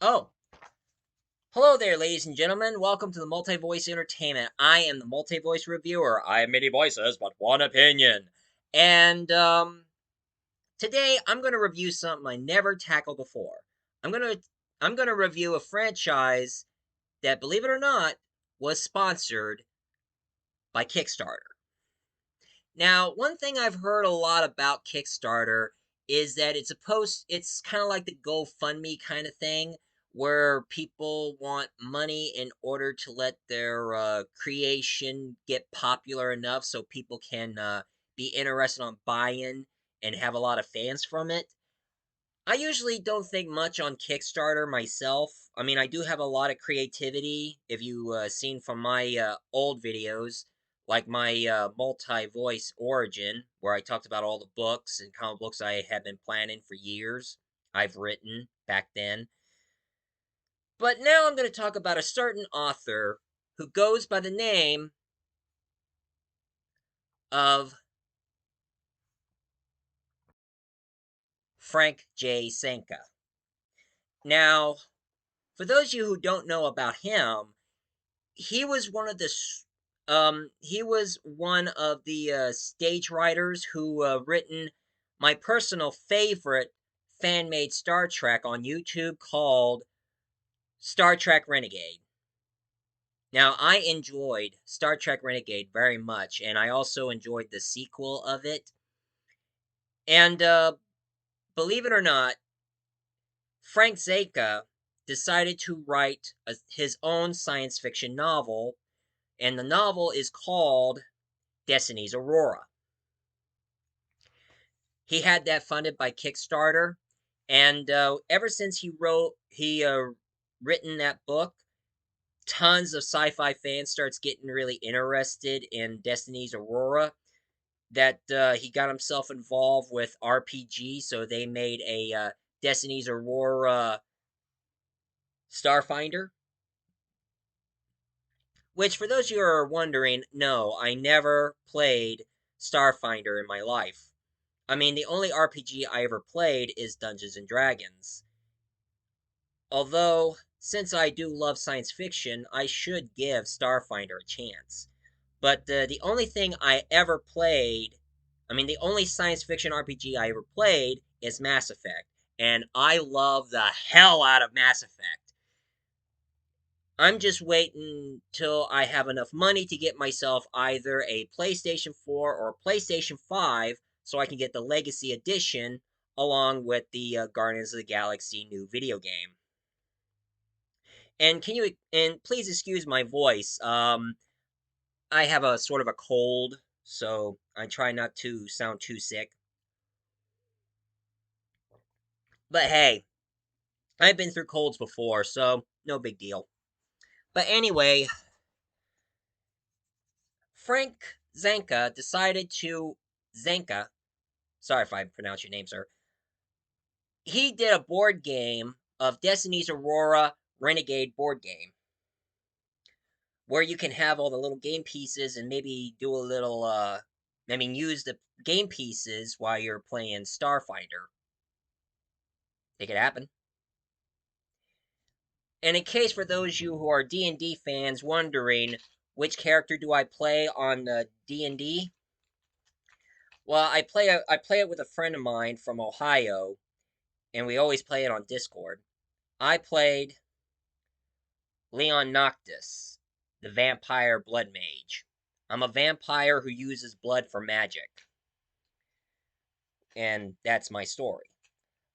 Oh, hello there, ladies and gentlemen. Welcome to the Multi-Voice Entertainment. I am the Multi-Voice Reviewer. I have many voices, but one opinion. And today I'm going to review something I never tackled before. I'm going to I'm going to review a franchise that, believe it or not, was sponsored by Kickstarter. Now, one thing I've heard a lot about Kickstarter is that it's kind of like the GoFundMe kind of thing where people want money in order to let their creation get popular enough so people can be interested on buying and have a lot of fans from it. I usually don't think much on Kickstarter myself. I mean, I do have a lot of creativity. If you seen from my old videos, like my multi-voice origin, where I talked about all the books and comic books I have been planning for years, I've written back then. But now I'm going to talk about a certain author who goes by the name of Frank J. Sanka. Now, for those of you who don't know about him, he was one of the he was one of the stage writers who written my personal favorite fan made Star Trek on YouTube called Star Trek Renegade. Now, I enjoyed Star Trek Renegade very much, and I also enjoyed the sequel of it. And believe it or not, Frank Zeka decided to write his own science fiction novel, and the novel is called Destiny's Aurora. He had that funded by Kickstarter, and ever since he written that book, tons of sci-fi fans starts getting really interested in Destiny's Aurora. That he got himself involved with RPG, so they made a Destiny's Aurora Starfinder. Which, for those of you who are wondering, no, I never played Starfinder in my life. I mean, the only RPG I ever played is Dungeons and Dragons. Although, since I do love science fiction, I should give Starfinder a chance. But the only thing I ever played, I mean, the only science fiction RPG I ever played is Mass Effect. And I love the hell out of Mass Effect. I'm just waiting till I have enough money to get myself either a PlayStation 4 or a PlayStation 5 so I can get the Legacy Edition along with the Guardians of the Galaxy new video game. And please excuse my voice. I have a sort of a cold, so I try not to sound too sick. But hey, I've been through colds before, so no big deal. But anyway, Frank Zanka decided to Zanka, sorry if I pronounce your name, sir. He did a board game of Destiny's Aurora Renegade board game where you can have all the little game pieces and maybe do a little I mean use the game pieces while you're playing Starfinder. Make it happen. And in case for those of you who are D&D fans wondering which character do I play on D&D? Well, I play it with a friend of mine from Ohio, and we always play it on Discord. I played Leon Noctis, the vampire blood mage. I'm a vampire who uses blood for magic. And that's my story.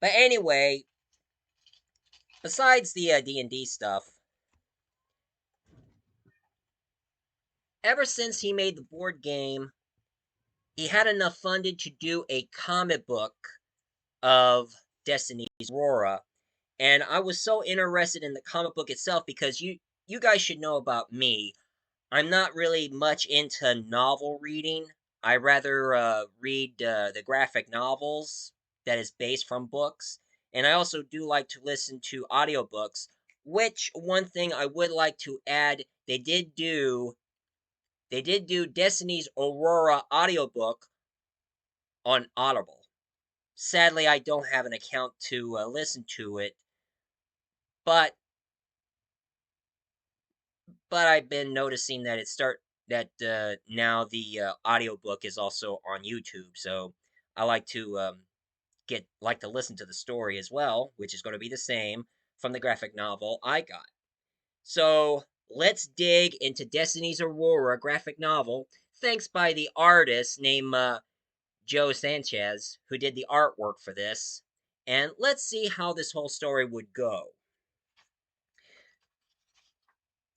But anyway, besides the D&D stuff, ever since he made the board game, he had enough funded to do a comic book of Destiny's Aurora. And I was so interested in the comic book itself because you guys should know about me. I'm not really much into novel reading. I rather read the graphic novels that is based from books, and I also do like to listen to audiobooks. Which one thing I would like to add, they did do Destiny's Aurora audiobook on Audible. Sadly, I don't have an account to listen to it, But I've been noticing that now the audiobook is also on YouTube, so I like to listen to the story as well, which is going to be the same from the graphic novel I got. So let's dig into Destiny's Aurora graphic novel, thanks by the artist named Joe Sanchez, who did the artwork for this, and let's see how this whole story would go.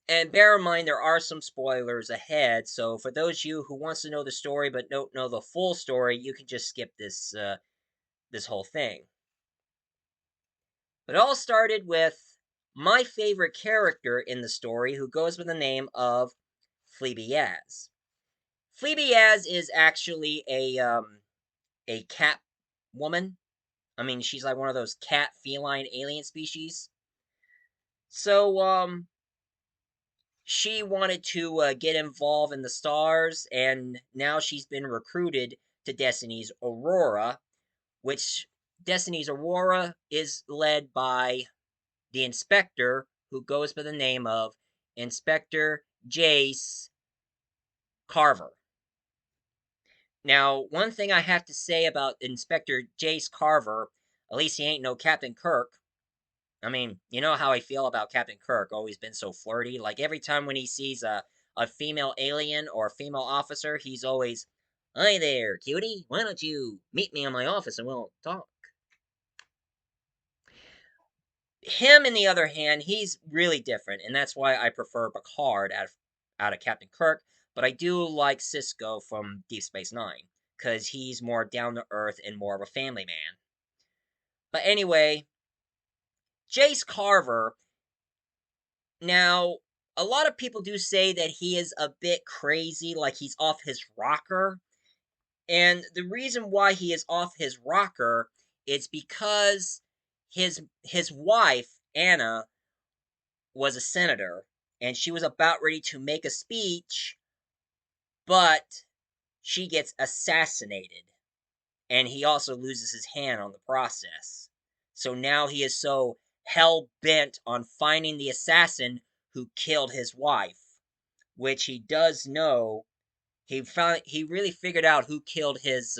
And bear in mind there are some spoilers ahead, so for those of you who wants to know the story but don't know the full story, you can just skip this whole thing. It all started with my favorite character in the story, who goes by the name of Phoebe Yaz. Phoebe Yaz is actually a cat woman. I mean, she's like one of those cat feline alien species. So she wanted to get involved in the stars, and now she's been recruited to Destiny's Aurora, which Destiny's Aurora is led by the inspector, who goes by the name of Inspector Jace Carver. Now, one thing I have to say about Inspector Jace Carver, at least he ain't no Captain Kirk. I mean, you know how I feel about Captain Kirk, always been so flirty. Like every time when he sees a female alien or a female officer, he's always, "Hi there, cutie. Why don't you meet me in my office and we'll talk?" Him, on the other hand, he's really different, and that's why I prefer Picard out of Captain Kirk. But I do like Cisco from Deep Space Nine, because he's more down to earth and more of a family man. But anyway, Jace Carver. Now, a lot of people do say that he is a bit crazy, like he's off his rocker. And the reason why he is off his rocker is because his wife, Anna, was a senator, and she was about ready to make a speech, but she gets assassinated, and he also loses his hand on the process. So now he is so hell bent on finding the assassin who killed his wife, which he does know. He really figured out who killed his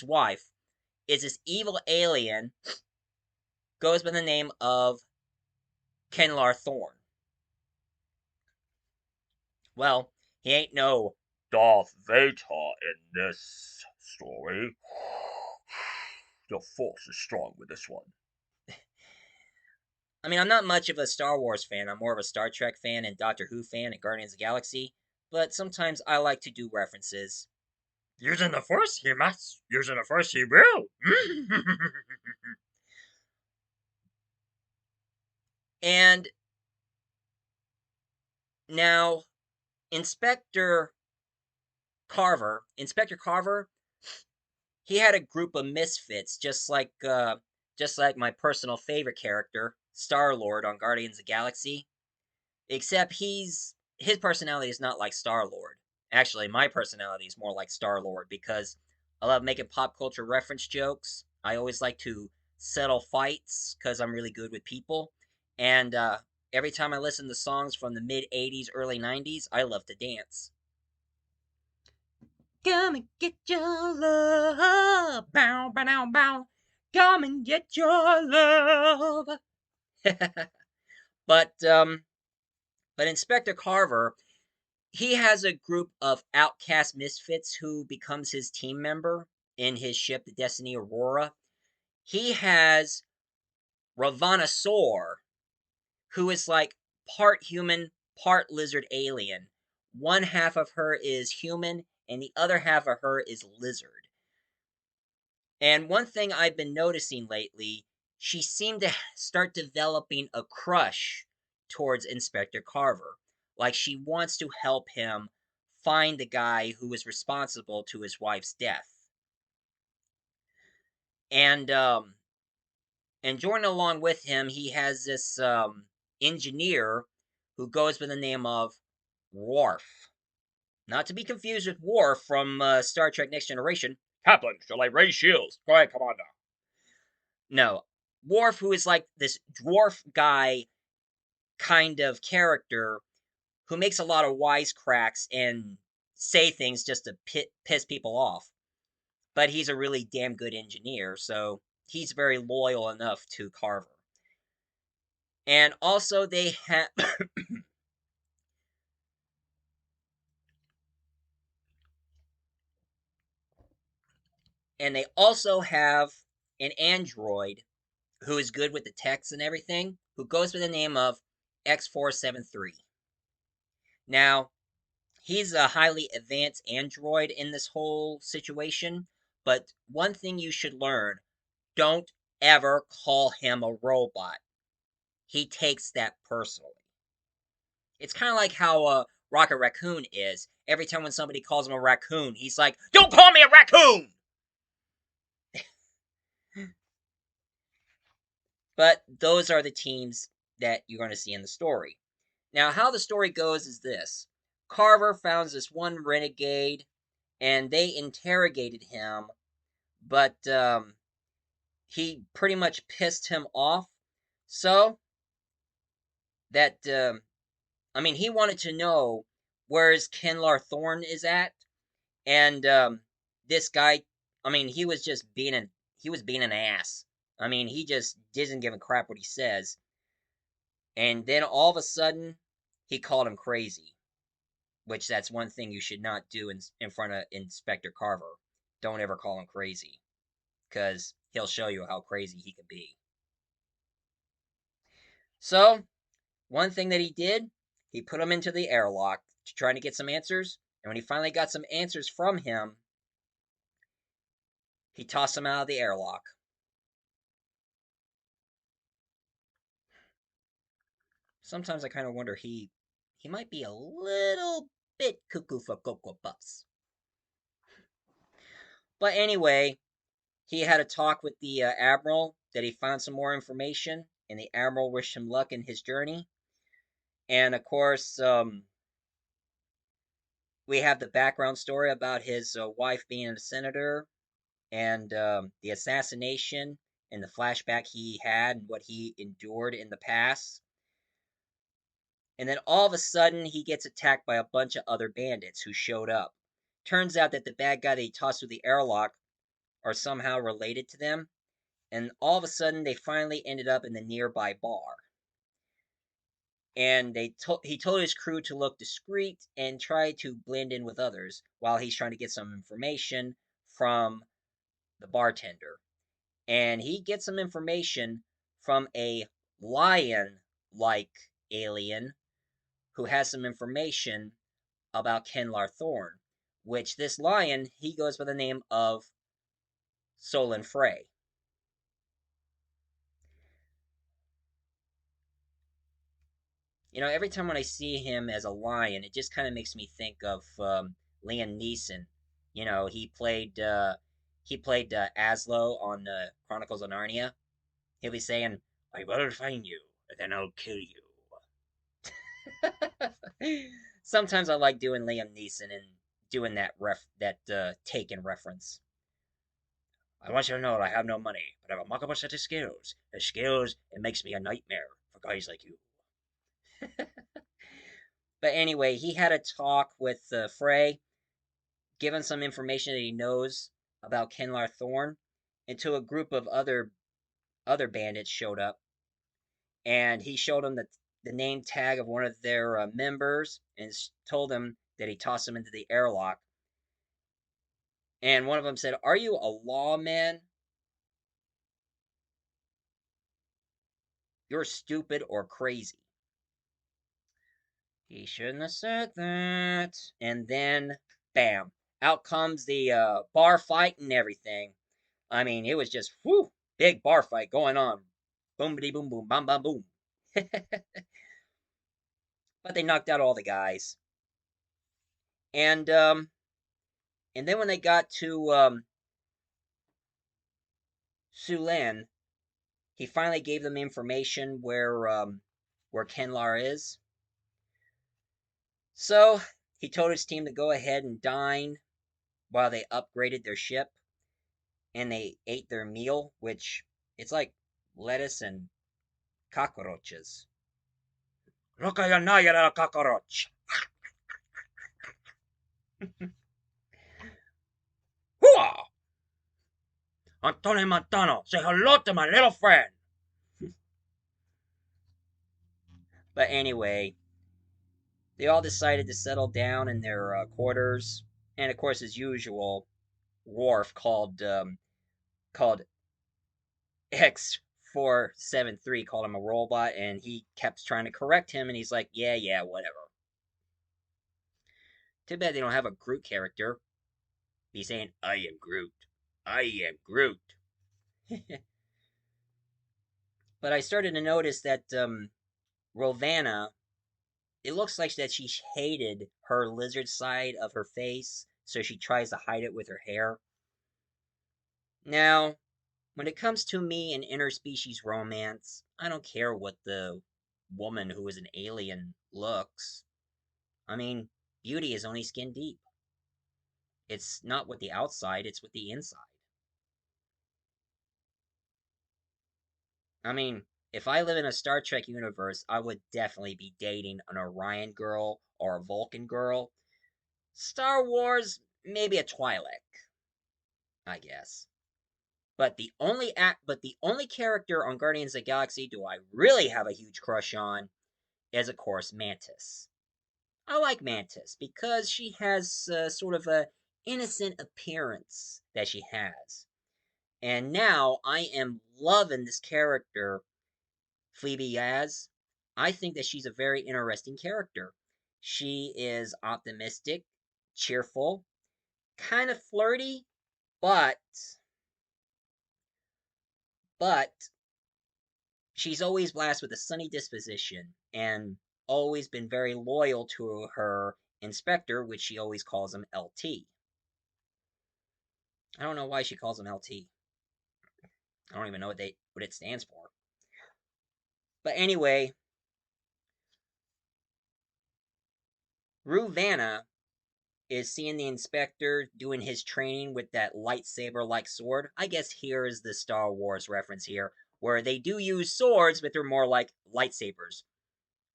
wife. Is this evil alien, goes by the name of Kenlar Thorne. Well, he ain't no Darth Vader in this story. The Force is strong with this one. I mean, I'm not much of a Star Wars fan. I'm more of a Star Trek fan and Doctor Who fan and Guardians of the Galaxy. But sometimes I like to do references. Using the Force, he must. Using the Force, he will. And now, Inspector Carver, he had a group of misfits, just like my personal favorite character, Star Lord on Guardians of the Galaxy. Except his personality is not like Star Lord. Actually, my personality is more like Star Lord, because I love making pop culture reference jokes. I always like to settle fights because I'm really good with people. And every time I listen to songs from the mid 80s, early 90s, I love to dance. Come and get your love. Bow, bow, bow, bow. Come and get your love. but um but Inspector Carver, he has a group of outcast misfits who becomes his team member in his ship, the Destiny Aurora. He has Ravana Sor, who is like part human, part lizard alien. One half of her is human, and the other half of her is lizard. And one thing I've been noticing lately, she seemed to start developing a crush towards Inspector Carver. Like she wants to help him find the guy who was responsible to his wife's death. And joining along with him, he has this engineer who goes by the name of Worf. Not to be confused with Worf from Star Trek Next Generation. Captain, shall I raise shields? Go ahead, Commander. No, Worf, who is like this dwarf guy kind of character who makes a lot of wisecracks and say things just to piss people off. But he's a really damn good engineer, so he's very loyal enough to Carver. And also they have and they also have an android who is good with the text and everything, who goes by the name of X473. Now, he's a highly advanced android in this whole situation, but one thing you should learn, don't ever call him a robot. He takes that personally. It's kind of like how Rocket Raccoon is. Every time when somebody calls him a raccoon, he's like, "Don't call me a raccoon!" But those are the teams that you're going to see in the story. Now, how the story goes is this: Carver found this one renegade, and they interrogated him, but he pretty much pissed him off. So that I mean, he wanted to know where's Kenlar Thorne is at, and this guy, I mean, he was being an ass. I mean, he just doesn't give a crap what he says. And then all of a sudden, he called him crazy, which that's one thing you should not do in front of Inspector Carver. Don't ever call him crazy, because he'll show you how crazy he can be. So, one thing that he did, he put him into the airlock to try to get some answers. And when he finally got some answers from him, he tossed him out of the airlock. Sometimes I kind of wonder he might be a little bit cuckoo for Cocoa Puffs. But anyway, he had a talk with the admiral that he found some more information, and the admiral wished him luck in his journey. And of course, we have the background story about his wife being a senator, and the assassination and the flashback he had and what he endured in the past. And then all of a sudden, he gets attacked by a bunch of other bandits who showed up. Turns out that the bad guy that he tossed through the airlock are somehow related to them, and all of a sudden, they finally ended up in the nearby bar. And he told his crew to look discreet and try to blend in with others while he's trying to get some information from the bartender. And he gets some information from a lion like alien who has some information about Kenlar Thorne, which this lion, he goes by the name of Solon Frey. You know, every time when I see him as a lion, it just kind of makes me think of Liam Neeson. You know, he played Aslo on Chronicles of Narnia. He'll be saying, "I will find you, and then I'll kill you." Sometimes I like doing Liam Neeson and doing that Taken reference. I want you to know that I have no money, but I have a remarkable set of skills. The skills, it makes me a nightmare for guys like you. But anyway, he had a talk with Frey, given some information that he knows about Kenlar Thorne, until a group of other bandits showed up, and he showed them the name tag of one of their members and told them that he tossed him into the airlock. And one of them said, "Are you a lawman? You're stupid or crazy." He shouldn't have said that. And then, bam, out comes the bar fight and everything. I mean, it was just, whew, big bar fight going on. Boom, boom, boom, bam, bam, boom. But they knocked out all the guys. And and then when they got to Sulan, he finally gave them information where Kenlar is. So he told his team to go ahead and dine while they upgraded their ship, and they ate their meal, which it's like lettuce and cockroaches. Look at you now, you little cockroach. Hooah! Antonio Montano, say hello to my little friend. But anyway, they all decided to settle down in their quarters, and of course, as usual, Worf called X473 called him a robot, and he kept trying to correct him, and he's like, yeah, yeah, whatever. Too bad they don't have a Groot character. He's saying, I am Groot. I am Groot. But I started to notice that Rovana, it looks like that she hated her lizard side of her face, so she tries to hide it with her hair. Now, when it comes to me and interspecies romance, I don't care what the woman who is an alien looks. I mean, beauty is only skin deep. It's not with the outside, it's with the inside. I mean, if I live in a Star Trek universe, I would definitely be dating an Orion girl or a Vulcan girl. Star Wars, maybe a Twi'lek, I guess. But the only character on Guardians of the Galaxy do I really have a huge crush on is of course Mantis. I like Mantis because she has sort of a innocent appearance that she has. And now I am loving this character, Phoebe Yaz. I think that she's a very interesting character. She is optimistic, cheerful, kind of flirty, but but she's always blessed with a sunny disposition and always been very loyal to her inspector, which she always calls him LT. I don't know why she calls him LT. I don't even know what it stands for. But anyway, Ruvana is seeing the inspector doing his training with that lightsaber like sword. I guess here is the Star Wars reference here, where they do use swords, but they're more like lightsabers.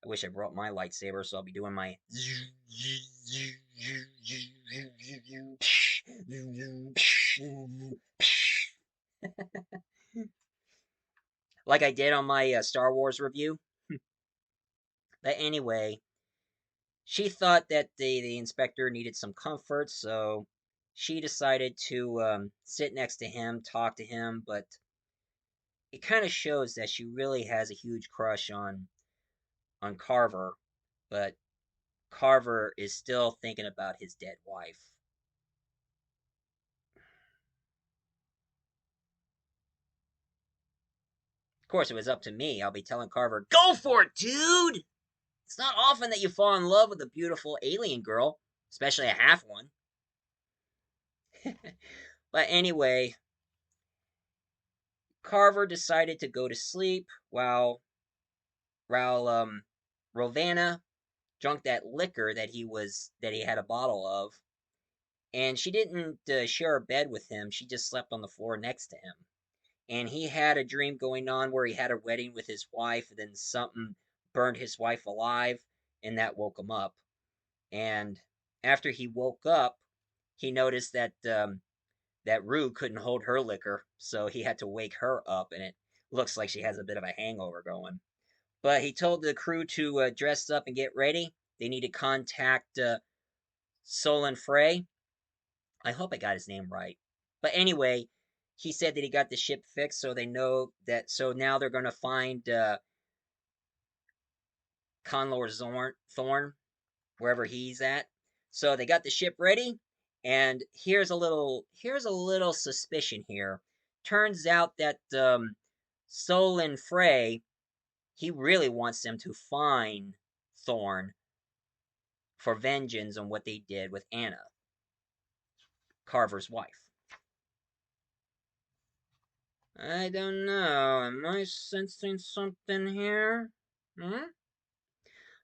I wish I brought my lightsaber, so I'll be doing my like I did on my Star Wars review. But anyway, she thought that the inspector needed some comfort, so she decided to sit next to him, talk to him, but it kind of shows that she really has a huge crush on Carver, but Carver is still thinking about his dead wife. Of course, if it was up to me, I'll be telling Carver, "Go for it, dude! It's not often that you fall in love with a beautiful alien girl, especially a half one." But anyway, Carver decided to go to sleep while Rovana drunk that liquor that he had a bottle of, and she didn't share a bed with him. She just slept on the floor next to him. And he had a dream going on where he had a wedding with his wife, and then something burned his wife alive, and that woke him up. And after he woke up, he noticed that Rue couldn't hold her liquor, so he had to wake her up, and it looks like she has a bit of a hangover going. But he told the crew to dress up and get ready. They need to contact Solon Frey. I hope I got his name right. But anyway, he said that he got the ship fixed, so they know that. So now they're going to find Conlor Thorn wherever he's at. So they got the ship ready, and here's a little suspicion here. Turns out that Solon Frey, he really wants them to find Thorn for vengeance on what they did with Anna, Carver's wife. I don't know. Am I sensing something here? Hmm?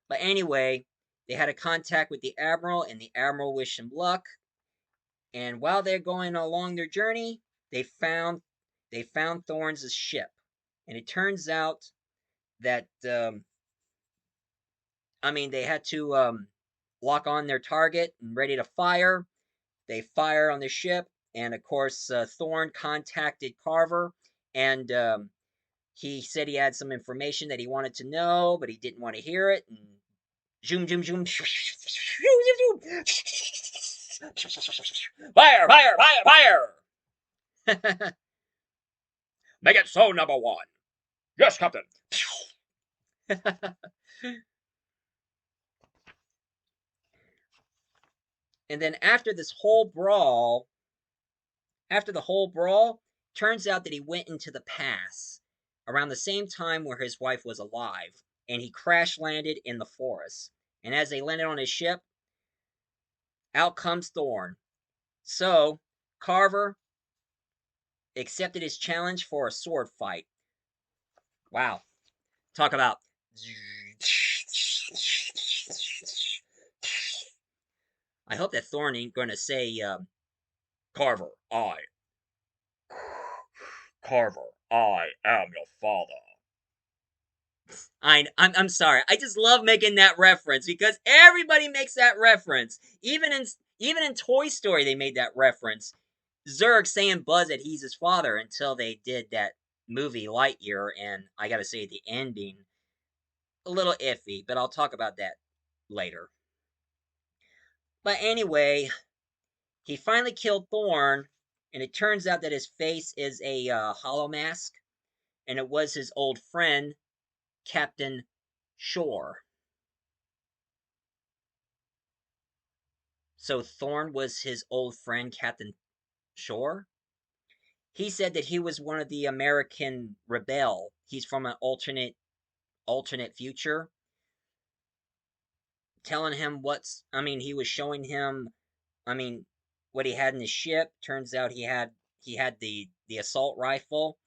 But anyway, they had a contact with the Admiral, and the Admiral wished him luck. And while they're going along their journey, they found Thorns' ship. And it turns out that they had to lock on their target and ready to fire. They fire on the ship, and of course, Thorn contacted Carver, and he said he had some information that he wanted to know, but he didn't want to hear it. And zoom, zoom, zoom, fire, fire, fire, fire. Make it so, number one. Yes, Captain. And then after the whole brawl, turns out that he went into the pass around the same time where his wife was alive, and he crash landed in the forest. And as they landed on his ship, out comes Thorn. So Carver accepted his challenge for a sword fight. Wow. Talk about. I hope that Thorn ain't going to say, Carver, I am your father. I'm sorry. I just love making that reference because everybody makes that reference. Even in Toy Story, they made that reference. Zurg saying Buzz that he's his father until they did that movie Lightyear, and I gotta say the ending a little iffy, but I'll talk about that later. But anyway, he finally killed Thorn, and it turns out that his face is a hollow mask, and it was his old friend Captain Shore. So Thorn was his old friend Captain Shore. He said that he was one of the American rebel. He's from an alternate future, telling him he was showing him I mean what he had in his ship. Turns out he had the assault rifle,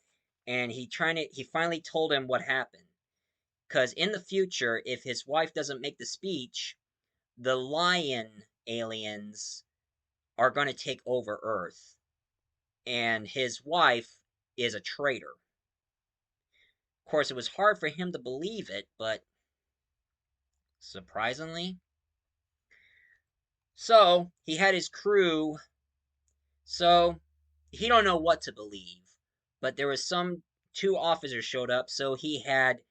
and he finally told him what happened. Cuz in the future, if his wife doesn't make the speech, the lion aliens are going to take over Earth, and his wife is a traitor. Of course, it was hard for him to believe it, but surprisingly. So, he had his crew, so he don't know what to believe. But there was some two officers showed up, so he had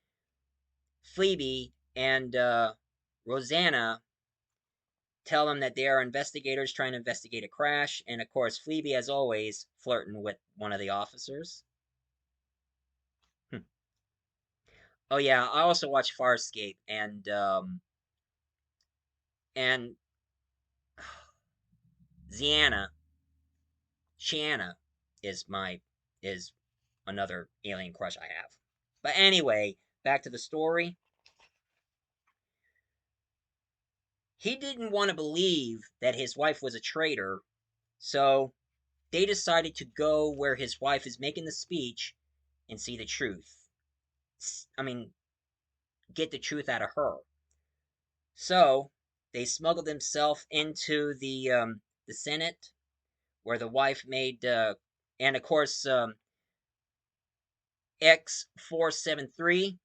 Phoebe and Rosanna tell him that they are investigators trying to investigate a crash, and of course, Phoebe, as always, flirting with one of the officers. Oh yeah, I also watch Farscape, and Ziana, Shiana is another alien crush I have. But anyway, back to the story. He didn't want to believe that his wife was a traitor, so they decided to go where his wife is making the speech and see the truth. I mean, get the truth out of her. So they smuggled themselves into the Senate, where the wife made, and of course, X473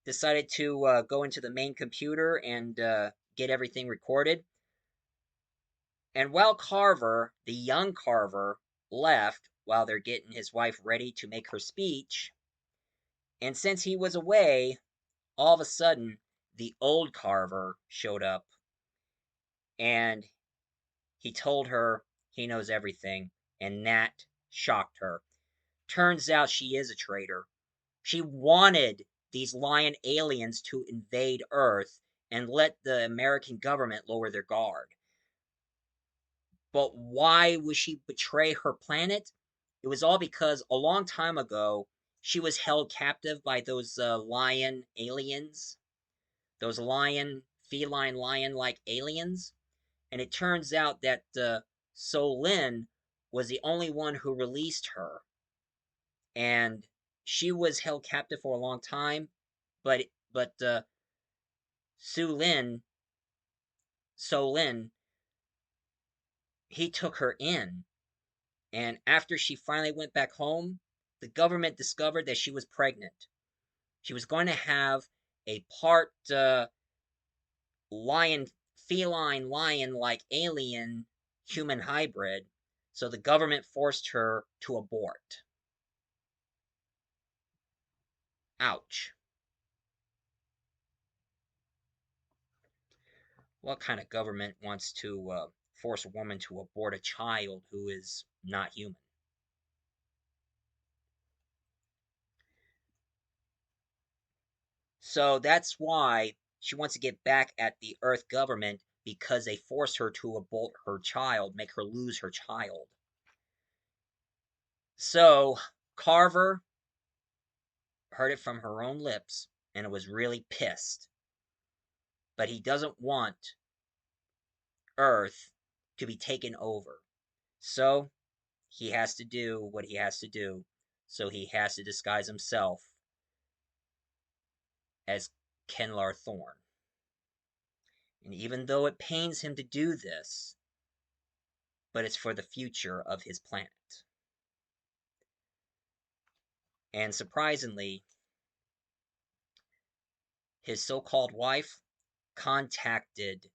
decided to go into the main computer and get everything recorded. And while the young Carver, left while they're getting his wife ready to make her speech, and since he was away, all of a sudden, the old Carver showed up, and he told her he knows everything, and that shocked her. Turns out she is a traitor. She wanted these lion aliens to invade Earth and let the American government lower their guard. But why would she betray her planet? It was all because a long time ago, she was held captive by those lion aliens, those feline lion like aliens. And it turns out that Solin was the only one who released her. And she was held captive for a long time, but Sulin, Solin, he took her in. And after she finally went back home, the government discovered that she was pregnant. She was going to have a part lion, feline lion like alien human hybrid, so the government forced her to abort. Ouch. What kind of government wants to force a woman to abort a child who is not human? So that's why she wants to get back at the Earth government because they forced her to abort her child, make her lose her child. So Carver heard it from her own lips and was really pissed. But he doesn't want Earth to be taken over. So he has to do what he has to do. So he has to disguise himself as Kenlar Thorne. And even though it pains him to do this, but it's for the future of his planet. And surprisingly, his so-called wife contacted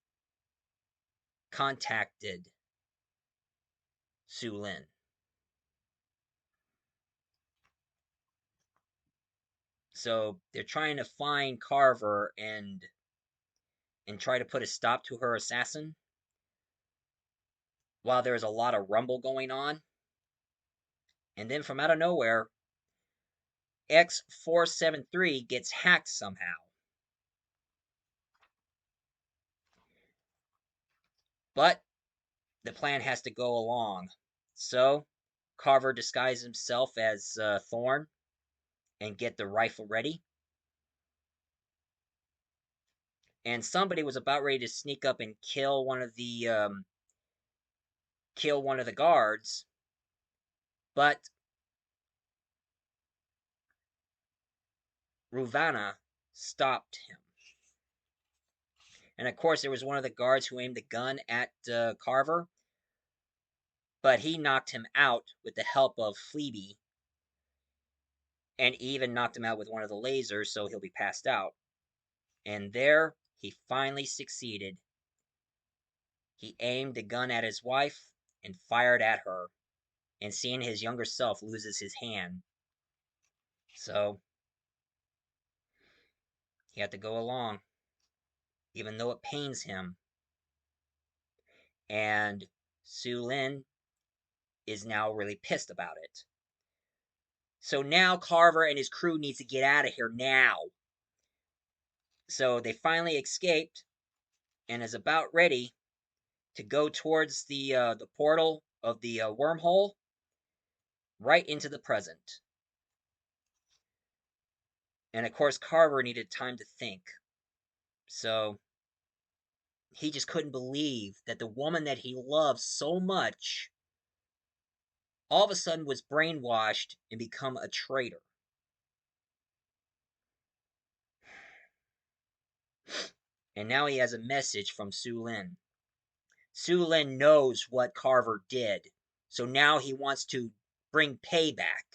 Su Lin. So they're trying to find Carver and try to put a stop to her assassin while there's a lot of rumble going on. And then from out of nowhere, X473 gets hacked somehow. But the plan has to go along. So Carver disguises himself as Thorne and get the rifle ready. And somebody was about ready to sneak up and kill one of the guards, but Ruvana stopped him. And of course, there was one of the guards who aimed the gun at Carver, but he knocked him out with the help of Fleabee, and even knocked him out with one of the lasers, so he'll be passed out. And there, he finally succeeded. He aimed the gun at his wife and fired at her, and seeing his younger self loses his hand. So, he had to go along, even though it pains him. And Su Lin is now really pissed about it. So now Carver and his crew needs to get out of here now. So they finally escaped and is about ready to go towards the portal of the wormhole right into the present. And of course, Carver needed time to think. So he just couldn't believe that the woman that he loved so much all of a sudden was brainwashed and become a traitor. And now he has a message from Su Lin. Su Lin knows what Carver did, so now he wants to bring payback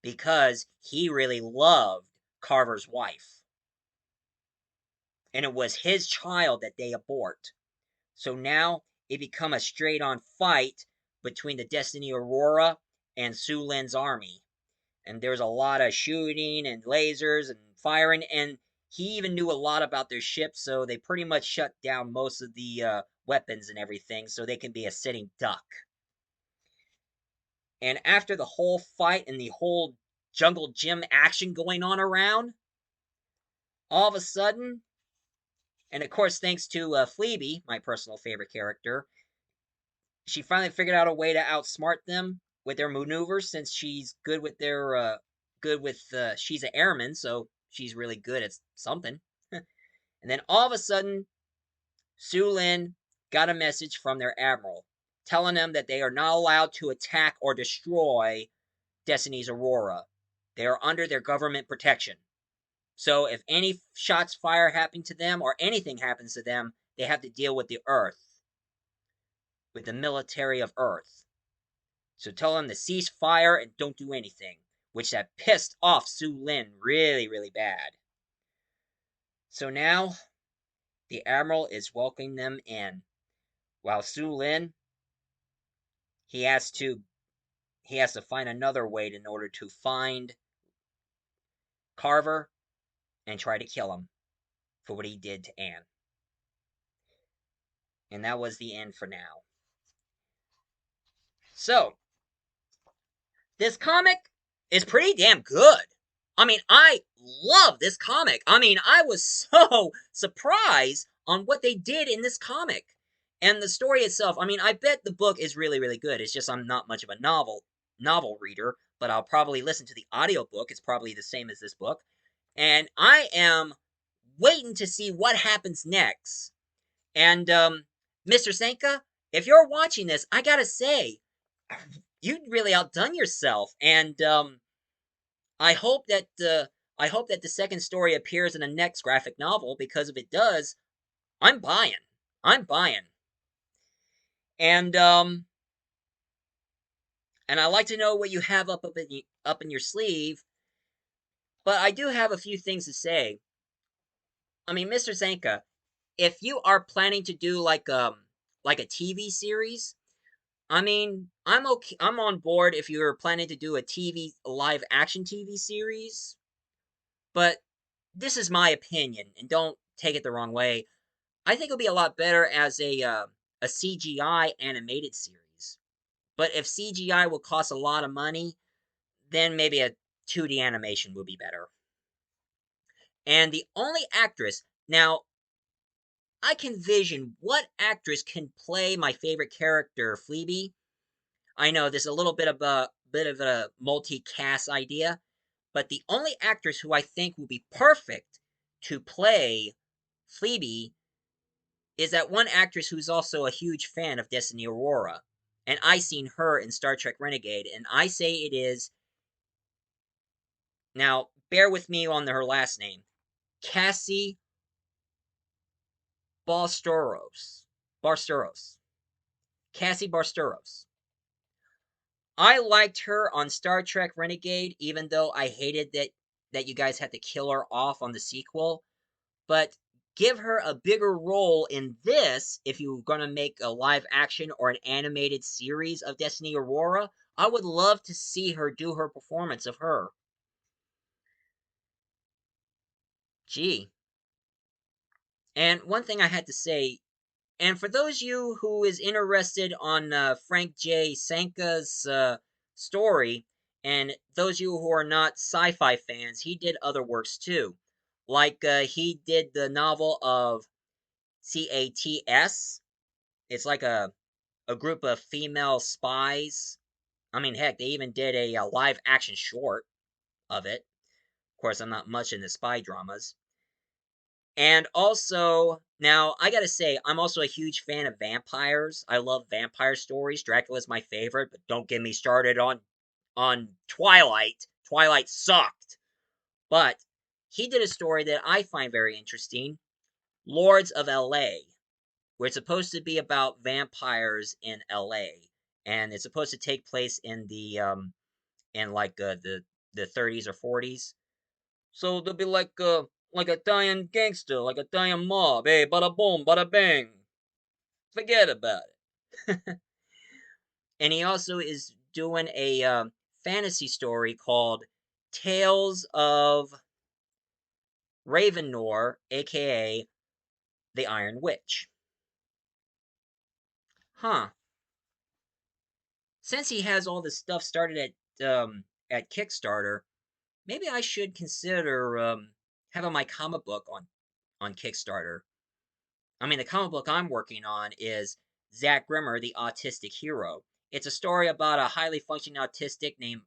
because he really loved Carver's wife. And it was his child that they abort. So now it become a straight-on fight between the Destiny Aurora and Su Lin's army. And there's a lot of shooting and lasers and firing, and he even knew a lot about their ship, so they pretty much shut down most of the weapons and everything, so they can be a sitting duck. And after the whole fight and the whole jungle gym action going on around, all of a sudden, and of course thanks to Fleabee, my personal favorite character, she finally figured out a way to outsmart them with their maneuvers since she's good with she's an airman, so she's really good at something. And then all of a sudden, Su Lin got a message from their admiral telling them that they are not allowed to attack or destroy Destiny's Aurora. They are under their government protection. So if any shots fire happen to them or anything happens to them, they have to deal with the Earth, with the military of Earth. So tell him to cease fire and don't do anything, which that pissed off Su Lin really, really bad. So now the Admiral is welcoming them in, while Su Lin he has to he has to find another way in order to find Carver and try to kill him for what he did to Anne. And that was the end for now. So, this comic is pretty damn good. I mean, I love this comic. I mean, I was so surprised on what they did in this comic. And the story itself, I mean, I bet the book is really, really good. It's just I'm not much of a novel reader, but I'll probably listen to the audiobook. It's probably the same as this book. And I am waiting to see what happens next. And Mr. Senka, if you're watching this, I gotta say, you really outdone yourself. And I hope that I hope that the second story appears in the next graphic novel, because if it does, I'm buying. I'm buying. And and I like to know what you have up in your sleeve. But I do have a few things to say. I mean, Mr. Zanka, if you are planning to do like a TV series, I mean, I'm okay. I'm on board if you're planning to do a live action TV series. But this is my opinion, and don't take it the wrong way. I think it'll be a lot better as a CGI animated series. But if CGI will cost a lot of money, then maybe a 2D animation would be better. And the only actress now, I can vision what actress can play my favorite character, Fleabee. I know there's a little bit of a multi-cast idea, but the only actress who I think will be perfect to play Fleabee is that one actress who's also a huge fan of Destiny Aurora. And I seen her in Star Trek Renegade, and I say it is, now bear with me on her last name, Cassie Barsteros. Barsteros. Cassie Barsteros. I liked her on Star Trek Renegade, even though I hated that you guys had to kill her off on the sequel. But give her a bigger role in this if you're going to make a live action or an animated series of Destiny Aurora. I would love to see her do her performance of her. Gee. And one thing I had to say, and for those of you who is interested on Frank J. Sanka's story, and those of you who are not sci-fi fans, he did other works too. Like he did the novel of C.A.T.S. It's like a group of female spies. I mean, heck, they even did a live action short of it. Of course, I'm not much into spy dramas. And also, now I gotta say, I'm also a huge fan of vampires. I love vampire stories. Dracula's my favorite, but don't get me started on Twilight. Twilight sucked. But he did a story that I find very interesting, Lords of LA, where it's supposed to be about vampires in LA, and it's supposed to take place in the in like the 30s or 40s. So they'll be like a dying gangster, like a dying mob. Hey, bada boom, bada bang. Forget about it. And he also is doing a fantasy story called Tales of Ravenor, aka the Iron Witch. Huh. Since he has all this stuff started at Kickstarter, maybe I should consider having my comic book on Kickstarter. I mean, the comic book I'm working on is Zach Grimmer, the Autistic Hero. It's a story about a highly functioning autistic named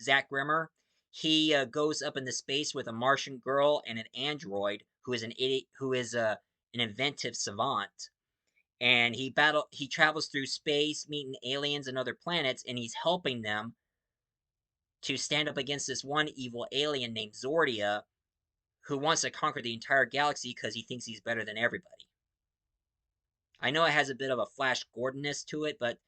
Zach Grimmer. He goes up into space with a Martian girl and an android who is an idiot, who is an inventive savant. And he travels through space, meeting aliens and other planets, and he's helping them to stand up against this one evil alien named Zordia, who wants to conquer the entire galaxy because he thinks he's better than everybody. I know it has a bit of a Flash Gordonness to it, but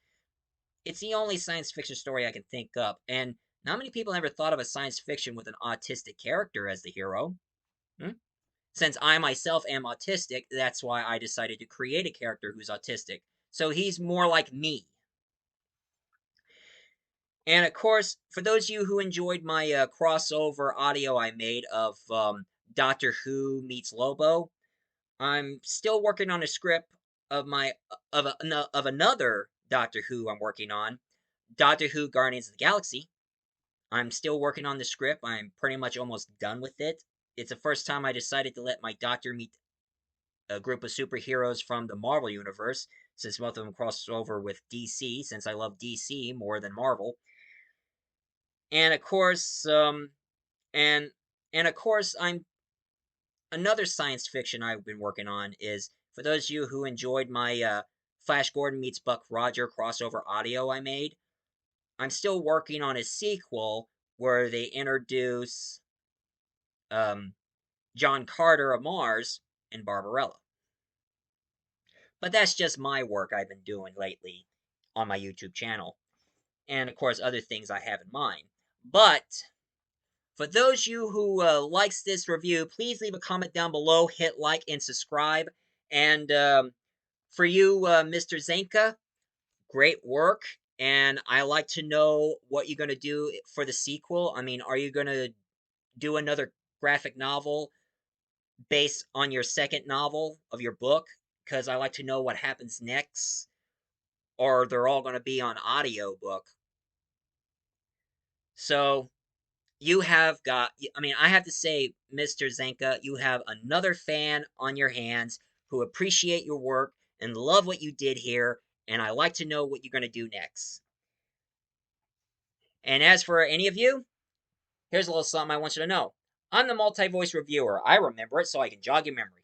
It's the only science fiction story I can think of, and not many people ever thought of a science fiction with an autistic character as the hero. Hmm? Since I myself am autistic, that's why I decided to create a character who's autistic. So he's more like me. And of course, for those of you who enjoyed my crossover audio I made of Doctor Who meets Lobo, I'm still working on a script of my of another Doctor Who I'm working on, Doctor Who Guardians of the Galaxy. I'm still working on the script. I'm pretty much almost done with it. It's the first time I decided to let my doctor meet a group of superheroes from the Marvel universe, since both of them cross over with DC, since I love DC more than Marvel. And of course, and and of course, I'm another science fiction I've been working on is for those of you who enjoyed my Flash Gordon meets Buck Roger crossover audio I made. I'm still working on a sequel where they introduce um, John Carter of Mars and Barbarella. But that's just my work I've been doing lately on my YouTube channel, and of course other things I have in mind. But for those of you who likes this review, please leave a comment down below, hit like and subscribe. And for you, Mr. Zenka, great work. And I like to know what you're going to do for the sequel. I mean, are you going to do another graphic novel based on your second novel of your book? Because I like to know what happens next. Or they're all going to be on audiobook. So you have got, I mean, I have to say, Mr. Zenka, you have another fan on your hands who appreciate your work and love what you did here. And I like to know what you're going to do next. And as for any of you, here's a little something I want you to know. I'm the multi voice reviewer. I remember it so I can jog your memory.